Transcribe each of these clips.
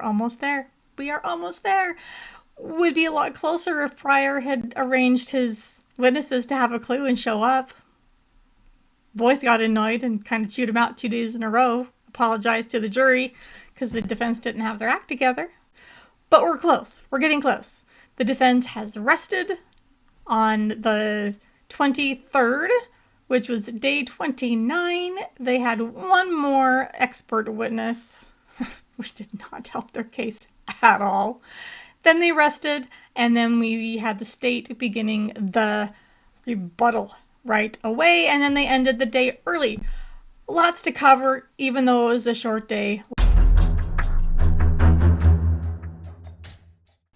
almost there. We are almost there. Would be a lot closer if Pryor had arranged his witnesses to have a clue and show up. Boyce got annoyed and kind of chewed him out 2 days in a row. Apologized to the jury because the defense didn't have their act together. But we're close. We're getting close. The defense has rested on the 23rd, which was day 29. They had one more expert witness, which did not help their case at all. Then they rested, and then we had the state beginning the rebuttal right away, and then they ended the day early. Lots to cover, even though it was a short day.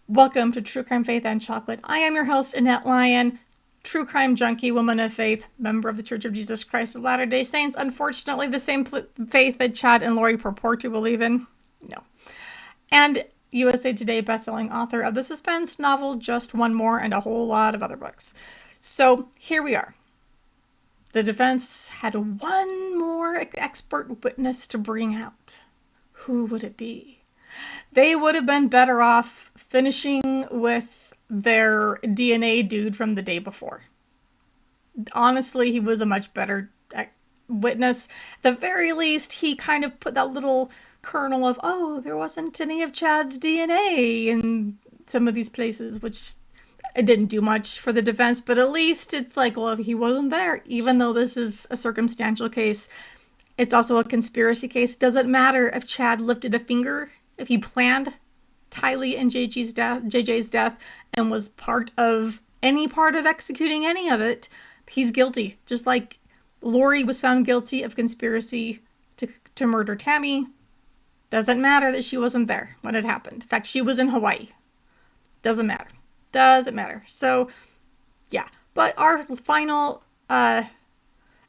Welcome to True Crime, Faith, and Chocolate. I am your host, Annette Lyon, true crime junkie, woman of faith, member of the Church of Jesus Christ of Latter-day Saints. Unfortunately, the same faith that Chad and Lori purport to believe in. No. And USA Today bestselling author of the suspense novel Just One More and a whole lot of other books. So here we are. The defense had one more expert witness to bring out. Who would it be? They would have been better off finishing with their DNA dude from the day before. Honestly, he was a much better witness. At the very least, he kind of put that little kernel of, oh, there wasn't any of Chad's DNA in some of these places, which it didn't do much for the defense, but at least it's like, well, if he wasn't there, even though this is a circumstantial case, it's also a conspiracy case. It doesn't matter if Chad lifted a finger, if he planned Tylee and JJ's death and was part of executing any of it, he's guilty. Just like Lori was found guilty of conspiracy to murder Tammy. Doesn't matter that she wasn't there when it happened. In fact, she was in Hawaii. Doesn't matter. Doesn't matter. So, yeah. But our final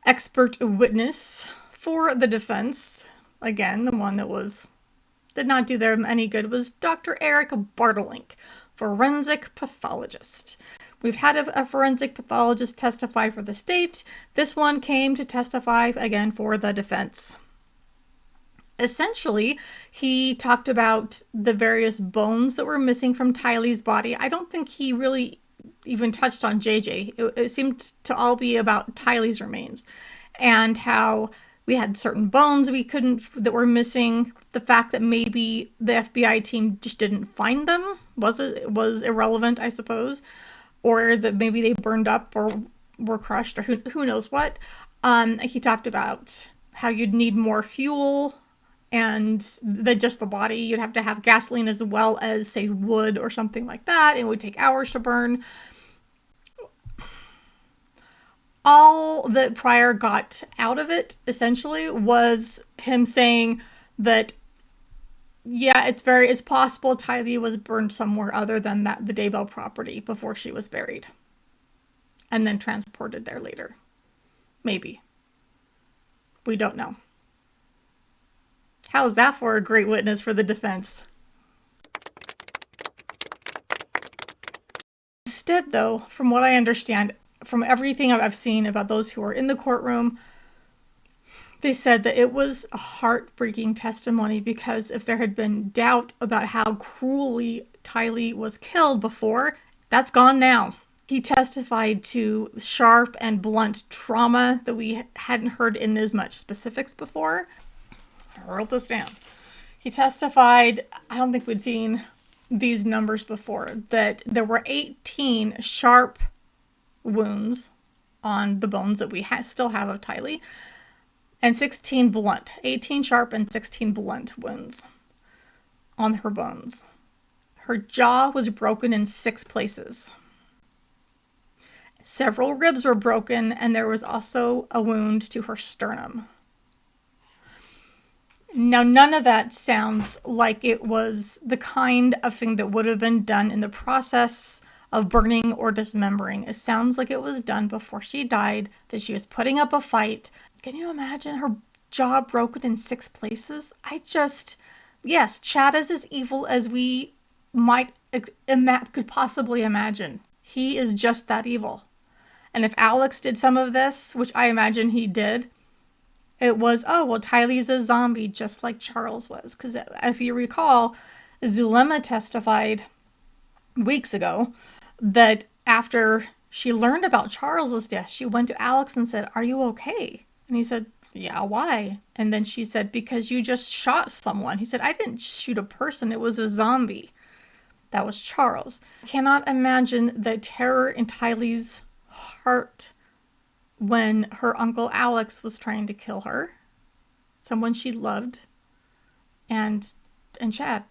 expert witness for the defense, again, the one that did not do them any good, was Dr. Eric Bartelink, forensic pathologist. We've had a forensic pathologist testify for the state. This one came to testify again for the defense. Essentially, he talked about the various bones that were missing from Tylee's body. I don't think he really even touched on JJ. It seemed to all be about Tylee's remains and how we had certain bones that were missing. The fact that maybe the FBI team just didn't find them was irrelevant, I suppose, or that maybe they burned up or were crushed or who knows what. He talked about how you'd need more fuel and just the body. You'd have to have gasoline as well as, say, wood or something like that. It would take hours to burn. All that Pryor got out of it, essentially, was him saying that, yeah, it's possible Tylee was burned somewhere other than the Daybell property before she was buried. And then transported there later. Maybe. We don't know. How's that for a great witness for the defense? Instead, though, from what I understand, from everything I've seen about those who were in the courtroom, they said that it was a heartbreaking testimony because if there had been doubt about how cruelly Tylee was killed before, that's gone now. He testified to sharp and blunt trauma that we hadn't heard in as much specifics before. I wrote this down. He testified, I don't think we'd seen these numbers before, that there were 18 sharp wounds on the bones that we still have of Tylee, and 16 blunt. 18 sharp and 16 blunt wounds on her bones. Her jaw was broken in 6 places. Several ribs were broken, and there was also a wound to her sternum. Now, none of that sounds like it was the kind of thing that would have been done in the process of burning or dismembering. It sounds like it was done before she died, that she was putting up a fight. Can you imagine her jaw broken in 6 places? Yes, Chad is as evil as we could possibly imagine. He is just that evil. And if Alex did some of this, which I imagine he did, it was, Tylee's a zombie just like Charles was. Because if you recall, Zulema testified weeks ago that after she learned about Charles's death, she went to Alex and said, "Are you okay?" And he said, "Yeah, why?" And then she said, "Because you just shot someone." He said, "I didn't shoot a person, it was a zombie." That was Charles. I cannot imagine the terror in Tylee's heart when her uncle Alex was trying to kill her, someone she loved, and Chad.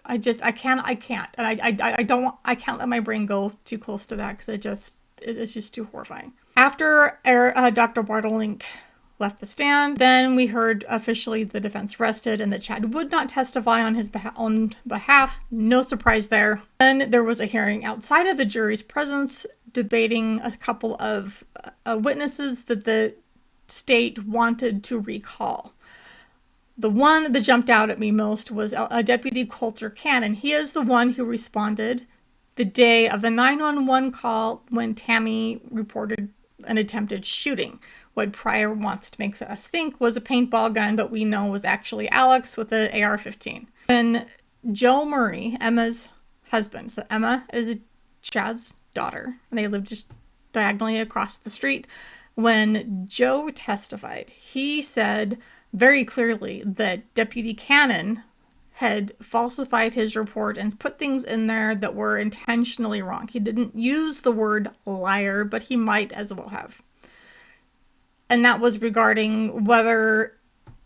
I can't, and I can't let my brain go too close to that because it's just too horrifying. After Dr. Bartelink left the stand, then we heard officially the defense rested and that Chad would not testify on his own behalf. No surprise there. Then there was a hearing outside of the jury's presence debating a couple of witnesses that the state wanted to recall. The one that jumped out at me most was a Deputy Coulter Cannon. He is the one who responded the day of the 911 call when Tammy reported an attempted shooting. What Pryor wants to make us think was a paintball gun, but we know was actually Alex with the AR-15. And Joe Murray, Emma's husband, so Emma is Chad's daughter, and they live just diagonally across the street. When Joe testified, he said very clearly that Deputy Cannon had falsified his report and put things in there that were intentionally wrong. He didn't use the word liar, but he might as well have. And that was regarding whether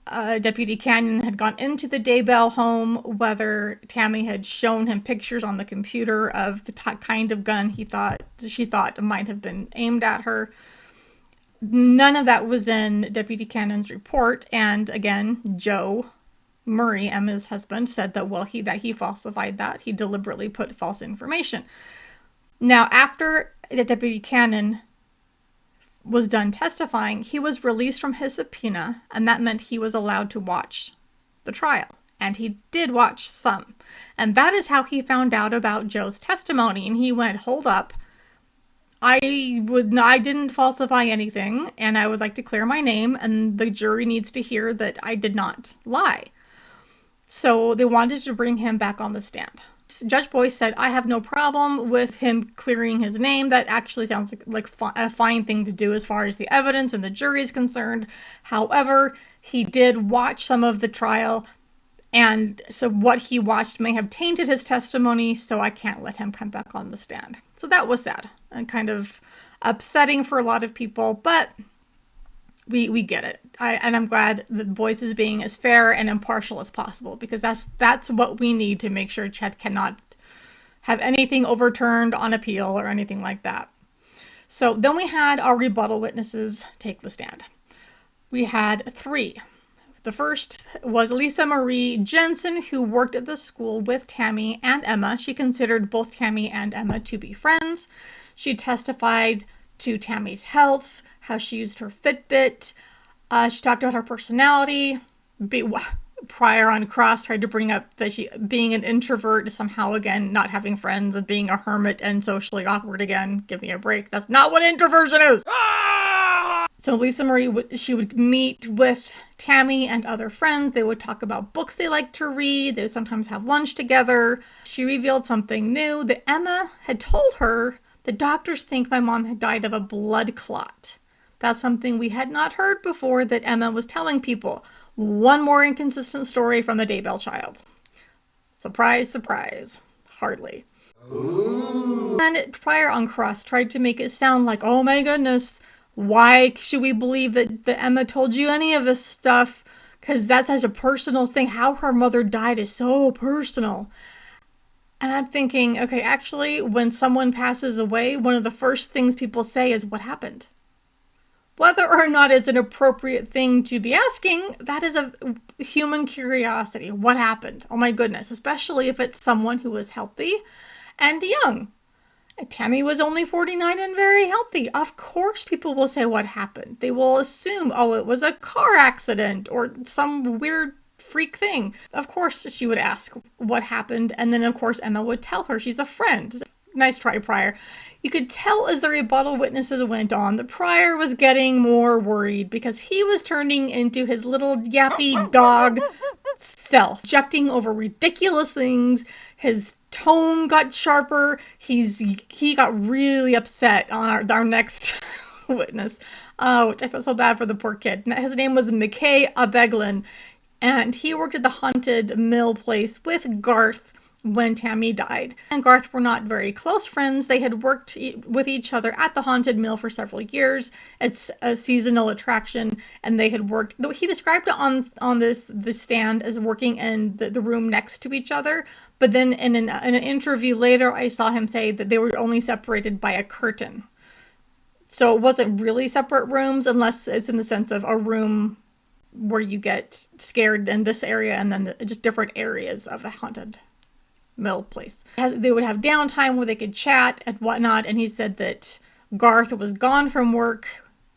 Deputy Cannon had gone into the Daybell home, whether Tammy had shown him pictures on the computer of the kind of gun she thought might have been aimed at her. None of that was in Deputy Cannon's report. And again, Joe Murray, Emma's husband, said that he falsified that. He deliberately put false information. Now, after Deputy Cannon was done testifying, he was released from his subpoena, and that meant he was allowed to watch the trial. And he did watch some. And that is how he found out about Joe's testimony. And he went, "Hold up. I didn't falsify anything, and I would like to clear my name, and the jury needs to hear that I did not lie." So they wanted to bring him back on the stand. Judge Boyce said, "I have no problem with him clearing his name. That actually sounds like a fine thing to do as far as the evidence and the jury is concerned. However, he did watch some of the trial, and so what he watched may have tainted his testimony, so I can't let him come back on the stand." So that was sad and kind of upsetting for a lot of people, but we get it. And I'm glad that Boyce is being as fair and impartial as possible, because that's what we need to make sure Chad cannot have anything overturned on appeal or anything like that. So then we had our rebuttal witnesses take the stand. We had 3. The first was Lisa Marie Jensen, who worked at the school with Tammy and Emma. She considered both Tammy and Emma to be friends. She testified to Tammy's health, how she used her Fitbit. She talked about her personality. Pryor on cross tried to bring up that she being an introvert is somehow, again, not having friends and being a hermit and socially awkward again. Give me a break. That's not what introversion is. So Lisa Marie, she would meet with Tammy and other friends. They would talk about books they like to read. They would sometimes have lunch together. She revealed something new, that Emma had told her the doctors think my mom had died of a blood clot. That's something we had not heard before that Emma was telling people. One more inconsistent story from the Daybell child. Surprise, surprise. Hardly. Ooh. And Pryor on cross tried to make it sound like, oh my goodness, why should we believe that Emma told you any of this stuff? Because that's such a personal thing. How her mother died is so personal. And I'm thinking, okay, actually, when someone passes away, one of the first things people say is, what happened? Whether or not it's an appropriate thing to be asking, that is a human curiosity. What happened? Oh my goodness, especially if it's someone who was healthy and young. Tammy was only 49 and very healthy. Of course people will say what happened. They will assume, oh, it was a car accident or some weird freak thing. Of course she would ask what happened, and then of course Emma would tell her. She's a friend. Nice try, Pryor. You could tell as the rebuttal witnesses went on that Pryor was getting more worried because he was turning into his little yappy dog self, objecting over ridiculous things. His tone got sharper. He got really upset on our next witness, which I felt so bad for the poor kid. His name was McKay Abeglin, and he worked at the haunted mill place with Garth when Tammy died. And Garth were not very close friends. They had worked with each other at the haunted mill for several years. It's a seasonal attraction, and they had worked, though he described it on the stand as working in the room next to each other. But then in an interview later, I saw him say that they were only separated by a curtain. So it wasn't really separate rooms, unless it's in the sense of a room where you get scared in this area and then just different areas of the haunted mill place. They would have downtime where they could chat and whatnot, and he said that Garth was gone from work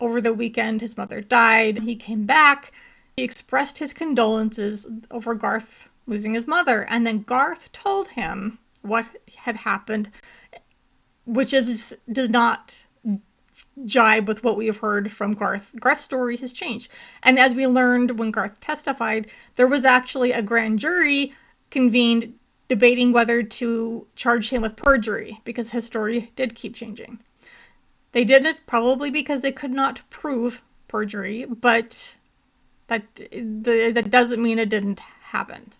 over the weekend. His mother died. He came back. He expressed his condolences over Garth losing his mother, and then Garth told him what had happened, which does not jibe with what we have heard from Garth. Garth's story has changed, and as we learned when Garth testified, there was actually a grand jury convened debating whether to charge him with perjury, because his story did keep changing. They did this probably because they could not prove perjury, but that doesn't mean it didn't happen.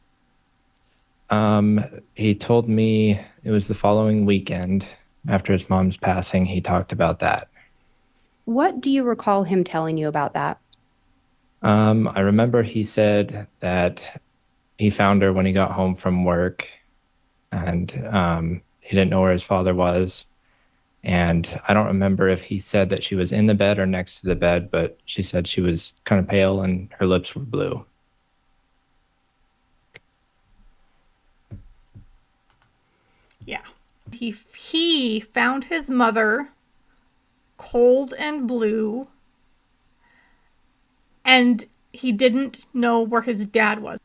He told me it was the following weekend after his mom's passing. He talked about that. What do you recall him telling you about that? I remember he said that he found her when he got home from work, and he didn't know where his father was. And I don't remember if he said that she was in the bed or next to the bed, but she said she was kind of pale and her lips were blue. Yeah. He found his mother cold and blue, and he didn't know where his dad was.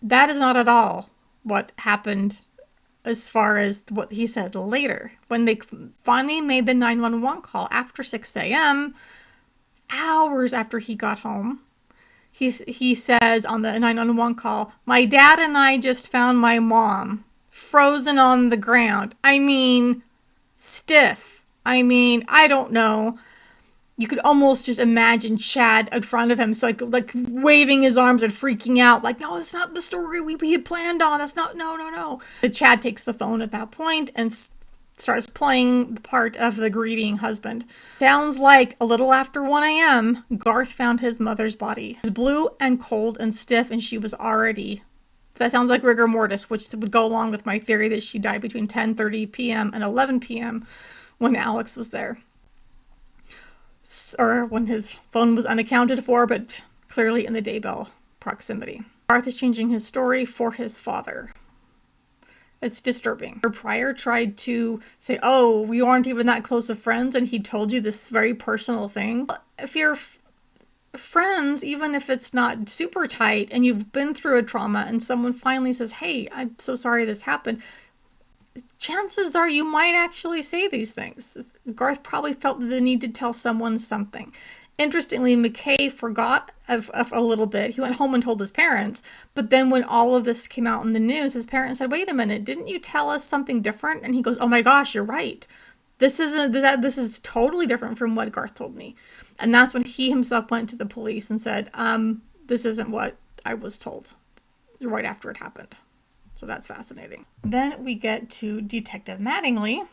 That is not at all what happened as far as what he said later. When they finally made the 911 call after 6 a.m., hours after he got home, he says on the 911 call, "My dad and I just found my mom frozen on the ground. I mean, stiff. I mean, I don't know." You could almost just imagine Chad in front of him, so like waving his arms and freaking out, like, "No, that's not the story we had planned on. That's not, no." The Chad takes the phone at that point and starts playing the part of the grieving husband. Sounds like a little after 1 a.m., Garth found his mother's body. It was blue and cold and stiff, and she was already... That sounds like rigor mortis, which would go along with my theory that she died between 10:30 p.m. and 11 p.m. when Alex was there. Or when his phone was unaccounted for, but clearly in the Daybell proximity. Garth is changing his story for his father. It's disturbing. Pryor tried to say, "Oh, we aren't even that close of friends," and he told you this very personal thing. If you're friends, even if it's not super tight, and you've been through a trauma, and someone finally says, "Hey, I'm so sorry this happened," chances are you might actually say these things. Garth probably felt the need to tell someone something. Interestingly, McKay forgot of a little bit. He went home and told his parents, but then when all of this came out in the news, his parents said, "Wait a minute, didn't you tell us something different?" And he goes, "Oh my gosh, you're right. This is totally different from what Garth told me." And that's when he himself went to the police and said, "This isn't what I was told," right after it happened. So that's fascinating. Then we get to Detective Mattingly,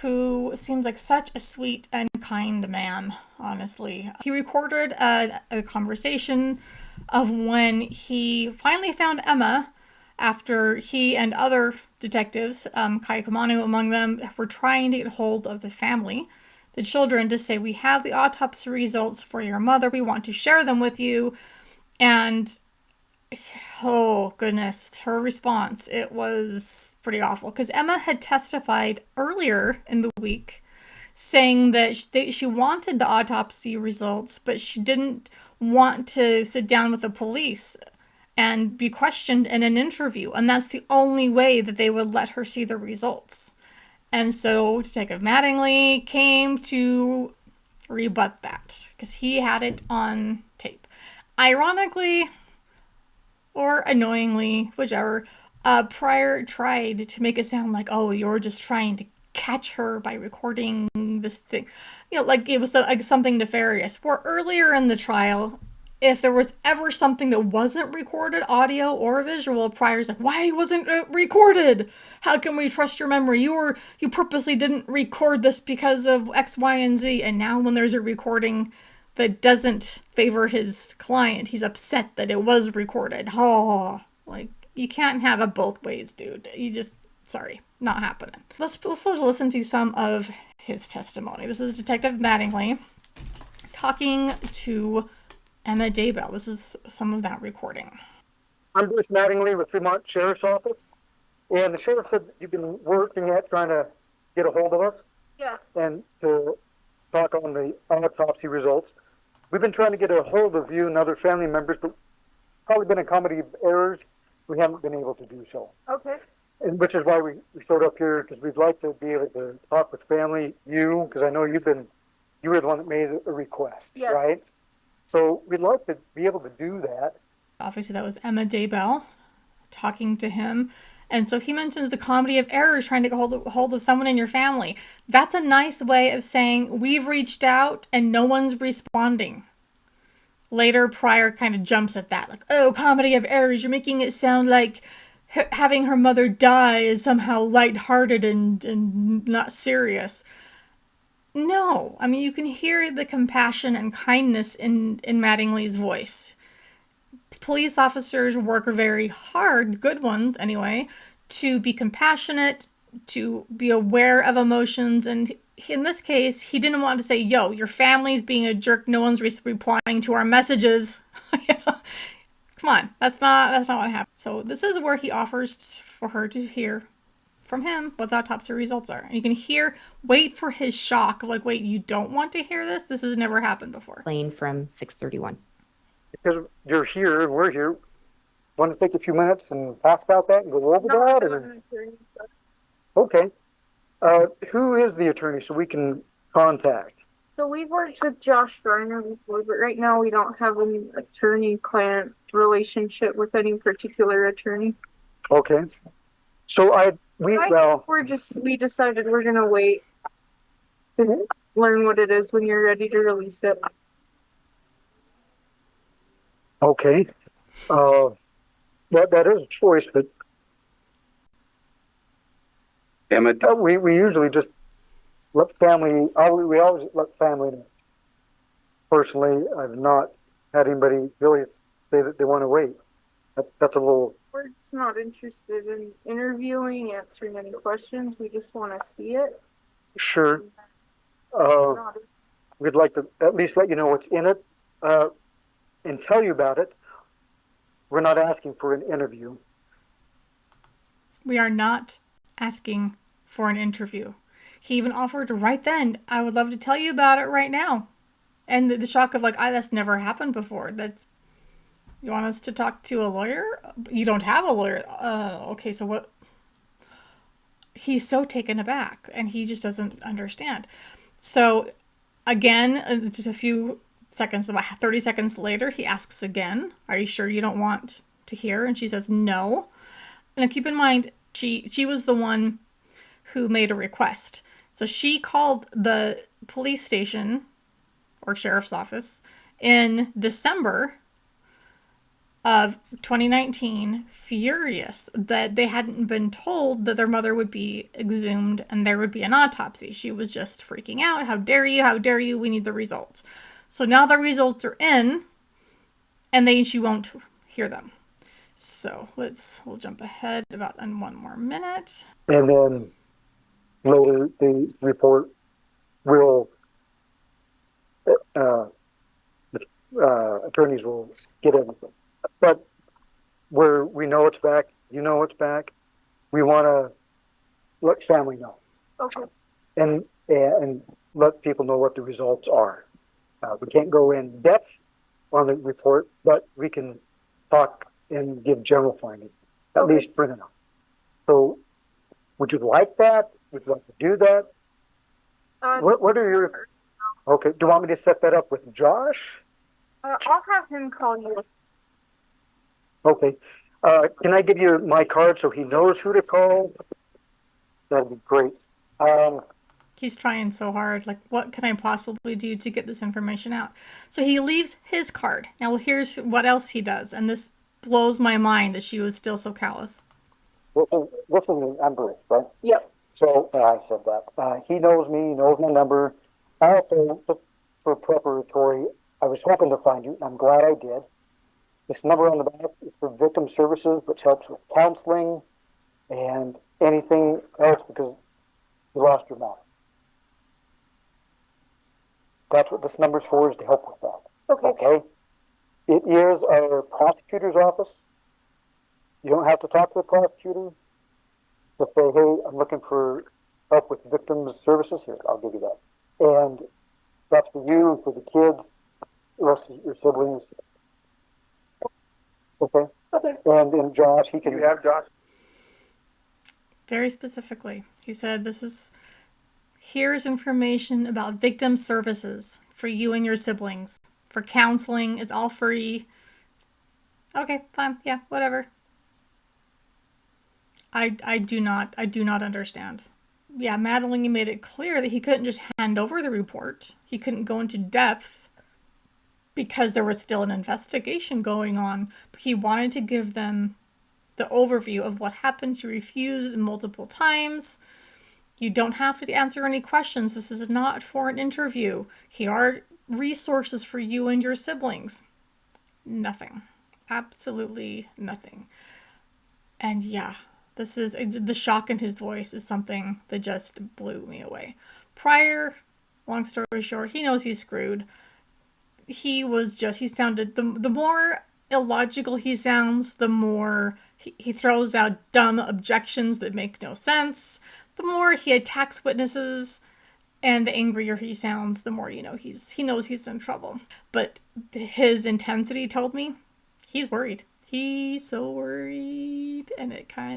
who seems like such a sweet and kind man, honestly. He recorded a conversation of when he finally found Emma after he and other detectives, Kai Kamanu among them, were trying to get hold of the family, the children, to say, "We have the autopsy results for your mother. We want to share them with you." And oh goodness, her response, it was pretty awful, because Emma had testified earlier in the week saying that she wanted the autopsy results, but she didn't want to sit down with the police and be questioned in an interview, and that's the only way that they would let her see the results. And so Detective Mattingly came to rebut that, because he had it on tape. Ironically, or annoyingly, whichever, Pryor tried to make it sound like, oh, you're just trying to catch her by recording this thing. Like it was like something nefarious. Where earlier in the trial, if there was ever something that wasn't recorded, audio or visual, Pryor's like, why wasn't it recorded? How can we trust your memory? You purposely didn't record this because of X, Y, and Z. And now when there's a recording that doesn't favor his client, he's upset that it was recorded. Oh, like you can't have it both ways, dude. Sorry, not happening. Let's listen to some of his testimony. This is Detective Mattingly talking to Emma Daybell. This is some of that recording. I'm Bruce Mattingly with Fremont Sheriff's Office, and the sheriff said that you've been working at trying to get a hold of us. Yes. And to talk on the autopsy results. We've been trying to get a hold of you and other family members, but probably been a comedy of errors. We haven't been able to do so. Okay. And which is why we showed up here, because we'd like to be able to talk with family, because I know you were the one that made a request, yes. Right? So we'd like to be able to do that. Obviously, that was Emma Daybell talking to him. And so he mentions the comedy of errors, trying to get hold of someone in your family. That's a nice way of saying we've reached out and no one's responding. Later, Pryor kind of jumps at that. Like, oh, comedy of errors. You're making it sound like having her mother die is somehow lighthearted and not serious. No. I mean, you can hear the compassion and kindness in Mattingly's voice. Police officers work very hard, good ones anyway, to be compassionate, to be aware of emotions. And in this case, he didn't want to say, yo, your family's being a jerk. No one's replying to our messages. Come on. That's not what happened. So this is where he offers for her to hear from him what the autopsy results are. And you can wait for his shock. Like, wait, you don't want to hear this? This has never happened before. Playing from 631. Because you're here and we're here, want to take a few minutes and talk about that and go over that? Or? Okay. Who is the attorney so we can contact? So we've worked with Josh Garner before, but right now we don't have an attorney-client relationship with any particular attorney. Okay. So we decided we're gonna wait to learn what it is when you're ready to release it. Okay. That is a choice, but we usually just let family. We always let family know. Personally, I've not had anybody really say that they want to wait. That's a little. We're just not interested in interviewing, answering any questions. We just want to see it. Sure. We'd like to at least let you know what's in it. And tell you about it. We're not asking for an interview. We are not asking for an interview. He even offered right then, I would love to tell you about it right now. And the shock of like, that's never happened before. You want us to talk to a lawyer? You don't have a lawyer. Okay, so what? He's so taken aback and he just doesn't understand. So again, just a few seconds, about 30 seconds later, he asks again, are you sure you don't want to hear? And she says, no. And keep in mind, she was the one who made a request. So she called the police station or sheriff's office in December of 2019, furious that they hadn't been told that their mother would be exhumed and there would be an autopsy. She was just freaking out. How dare you? How dare you? We need the results. So now the results are in, and she won't hear them. So we'll jump ahead about in one more minute. And then later the report will, attorneys will get everything. But where we know it's back, you know it's back, we want to let family know. Okay. And let people know what the results are. We can't go in depth on the report, but we can talk and give general findings, at least for now. So, would you like that? Would you like to do that? What are your... Okay, do you want me to set that up with Josh? I'll have him call you. Okay. Can I give you my card so he knows who to call? That'd be great. He's trying so hard. Like, what can I possibly do to get this information out? So he leaves his card. Now, here's what else he does. And this blows my mind that she was still so callous. This is the number, right? Yep. So, I said that. He knows me, he knows my number. I also, just for preparatory, I was hoping to find you, and I'm glad I did. This number on the back is for victim services, which helps with counseling and anything else because you lost your mom. That's what this number's for, is to help with that. Okay. Okay? It is our prosecutor's office. You don't have to talk to the prosecutor. Just say, hey, I'm looking for help with victims services. Here, I'll give you that. And that's for you, for the kids, the rest of your siblings. Okay? Okay. And then Josh, he can... You have Josh? Very specifically. He said, here's information about victim services for you and your siblings. For counseling, it's all free. Okay, fine. Yeah, whatever. I do not understand. Yeah, Mattingly made it clear that he couldn't just hand over the report. He couldn't go into depth because there was still an investigation going on. But he wanted to give them the overview of what happened. She refused multiple times. You don't have to answer any questions. This is not for an interview. Here are resources for you and your siblings. Nothing. Absolutely nothing. And yeah, the shock in his voice is something that just blew me away. Prior, long story short, he knows he's screwed. He sounded, the more illogical he sounds, the more he throws out dumb objections that make no sense. The more he attacks witnesses, and the angrier he sounds, the more he knows he's in trouble. But his intensity told me he's worried. He's so worried, and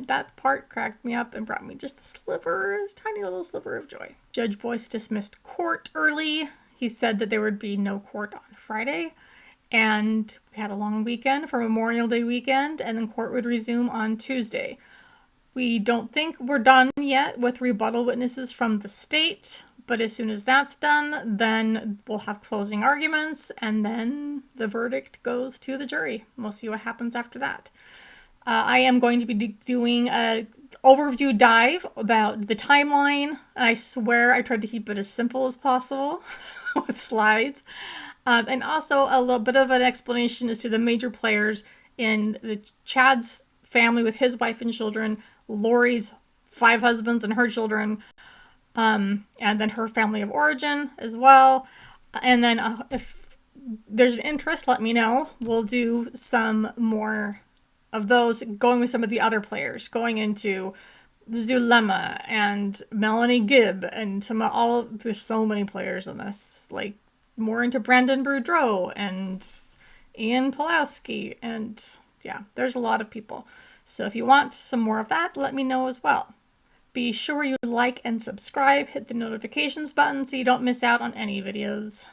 that part cracked me up and brought me just a tiny little sliver of joy. Judge Boyce dismissed court early. He said that there would be no court on Friday, and we had a long weekend for Memorial Day weekend, and then court would resume on Tuesday. We don't think we're done yet with rebuttal witnesses from the state, but as soon as that's done, then we'll have closing arguments, and then the verdict goes to the jury. We'll see what happens after that. I am going to be doing a overview dive about the timeline, and I swear I tried to keep it as simple as possible with slides. And also a little bit of an explanation as to the major players in Chad's family with his wife and children, Lori's 5 husbands and her children, and then her family of origin as well. And then if there's an interest, let me know. We'll do some more of those, going with some of the other players, going into Zulema and Melanie Gibb and there's so many players in this, like more into Brandon Boudreau and Ian Pulowski, and yeah, there's a lot of people. So if you want some more of that, let me know as well. Be sure you like and subscribe, hit the notifications button so you don't miss out on any videos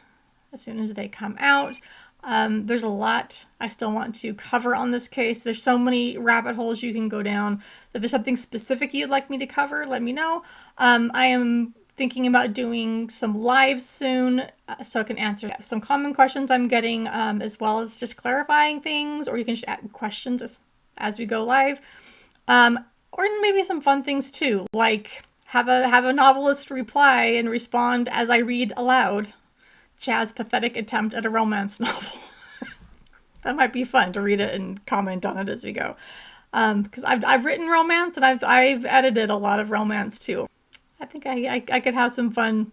as soon as they come out. There's a lot I still want to cover on this case. There's so many rabbit holes you can go down. If there's something specific you'd like me to cover, let me know. I am thinking about doing some lives soon so I can answer some common questions I'm getting, as well as just clarifying things, or you can just add questions as we go live. Or maybe some fun things too, like have a novelist reply and respond as I read aloud Chad's pathetic attempt at a romance novel. That might be fun to read it and comment on it as we go. Because I've written romance, and I've edited a lot of romance too. I think I could have some fun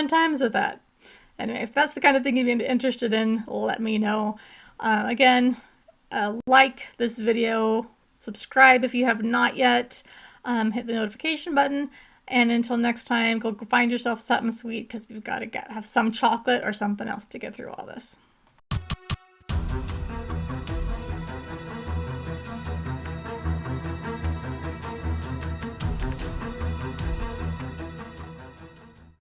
times with that. Anyway, if that's the kind of thing you'd be interested in, let me know. Again, like this video, subscribe if you have not yet, hit the notification button, and until next time, go find yourself something sweet, because we've got to have some chocolate or something else to get through all this.